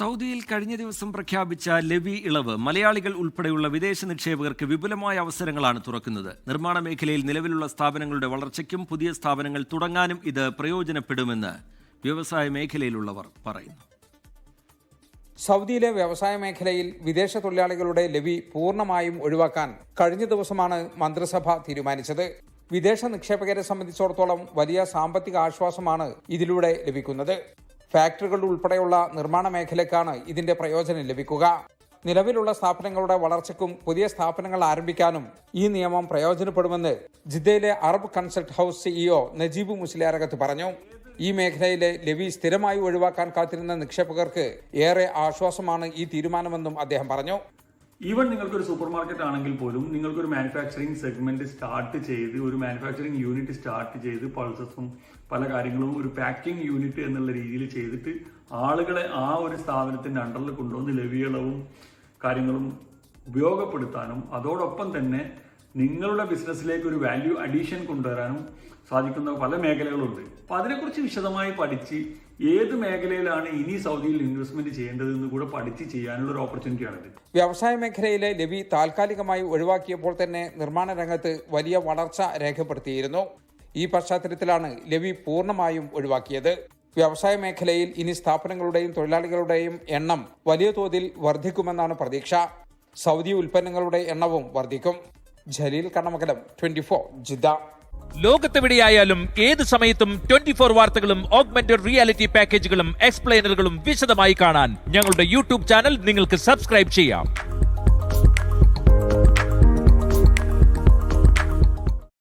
സൗദിയിൽ കഴിഞ്ഞ ദിവസം പ്രഖ്യാപിച്ച ലെവി ഇളവ് മലയാളികൾ ഉൾപ്പെടെയുള്ള വിദേശ നിക്ഷേപകർക്ക് വിപുലമായ അവസരങ്ങളാണ് തുറക്കുന്നത്. നിർമ്മാണ മേഖലയിൽ നിലവിലുള്ള സ്ഥാപനങ്ങളുടെ വളർച്ചയ്ക്കും പുതിയ സ്ഥാപനങ്ങൾ തുടങ്ങാനും ഇത് പ്രയോജനപ്പെടുമെന്ന് വ്യവസായ മേഖലയിലുള്ളവർ പറയുന്നു. സൗദിയിലെ വ്യവസായ മേഖലയിൽ വിദേശ തൊഴിലാളികളുടെ ലെവി പൂർണ്ണമായും ഒഴിവാക്കാൻ കഴിഞ്ഞ ദിവസമാണ് മന്ത്രിസഭ തീരുമാനിച്ചത്. വിദേശ നിക്ഷേപകരെ സംബന്ധിച്ചിടത്തോളം വലിയ സാമ്പത്തിക ആശ്വാസമാണ് ഇതിലൂടെ ലഭിക്കുന്നത്. ഫാക്ടറികൾ ഉൾപ്പെടെയുള്ള നിർമ്മാണ മേഖലയ്ക്കാണ് ഇതിന്റെ പ്രയോജനം ലഭിക്കുക. നിലവിലുള്ള സ്ഥാപനങ്ങളുടെ വളർച്ചയ്ക്കും പുതിയ സ്ഥാപനങ്ങൾ ആരംഭിക്കാനും ഈ നിയമം പ്രയോജനപ്പെടുമെന്ന് ജിദ്ദയിലെ Arab consult house CEO Najeeb Musliyarakath പറഞ്ഞു. ഈ മേഖലയിലെ ലെവി സ്ഥിരമായി ഒഴിവാക്കാൻ കാത്തിരുന്ന നിക്ഷേപകർക്ക് ഏറെ ആശ്വാസമാണ് ഈ തീരുമാനമെന്നും അദ്ദേഹം പറഞ്ഞു. ഈവൻ നിങ്ങൾക്കൊരു സൂപ്പർ മാർക്കറ്റ് ആണെങ്കിൽ പോലും നിങ്ങൾക്കൊരു മാനുഫാക്ചറിങ് സെഗ്മെന്റ് സ്റ്റാർട്ട് ചെയ്ത് ഒരു മാനുഫാക്ചറിങ് യൂണിറ്റ് സ്റ്റാർട്ട് ചെയ്ത് പൾസസും പല കാര്യങ്ങളും ഒരു പാക്കിംഗ് യൂണിറ്റ് എന്നുള്ള രീതിയിൽ ചെയ്തിട്ട് ആളുകളെ ആ ഒരു സ്ഥാപനത്തിന്റെ അണ്ടറിൽ കൊണ്ടുവന്ന് ലവിയളവും കാര്യങ്ങളും ഉപയോഗപ്പെടുത്താനും അതോടൊപ്പം തന്നെ നിങ്ങളുടെ ബിസിനസ്സിലേക്ക് ഒരു വാല്യൂ അഡീഷൻ കൊണ്ടുവരാനും സാധിക്കുന്ന പല മേഖലകളുണ്ട്. അപ്പൊ അതിനെക്കുറിച്ച് വിശദമായി പഠിച്ച് ഏത് മേഖലയിലാണ് ഇനി സൗദിയിൽ ഇൻവെസ്റ്റ്മെന്റ് ചെയ്യേണ്ടതെന്ന് കൂടെ പഠിച്ച് ചെയ്യാനുള്ള ഒരു ഓപ്പർച്യൂണിറ്റിയാണിത്. വ്യവസായ മേഖലയിലെ ലെവി താൽക്കാലികമായി ഒഴിവാക്കിയപ്പോൾ തന്നെ നിർമ്മാണ രംഗത്ത് വലിയ വളർച്ച രേഖപ്പെടുത്തിയിരുന്നു. ഈ പശ്ചാത്തലത്തിലാണ് ലെവി പൂർണ്ണമായും ഒഴിവാക്കിയത്. വ്യവസായ മേഖലയിൽ ഇനി സ്ഥാപനങ്ങളുടെയും തൊഴിലാളികളുടെയും എണ്ണം വലിയ തോതിൽ വർദ്ധിക്കുമെന്നാണ് പ്രതീക്ഷ. സൗദി ഉൽപ്പന്നങ്ങളുടെ എണ്ണവും വർദ്ധിക്കും. ജലീൽ കണ്ണമംഗലം, 24 ജിദ്ദ. ലോകത്തെവിടെയായാലും ഏത് സമയത്തും 24 വാർത്തകളും ഓഗ്മെന്റഡ് റിയാലിറ്റി പാക്കേജുകളും എക്സ്പ്ലെയിനറുകളും വിശദമായി കാണാൻ ഞങ്ങളുടെ യൂട്യൂബ് ചാനൽ നിങ്ങൾക്ക് സബ്സ്ക്രൈബ് ചെയ്യാം.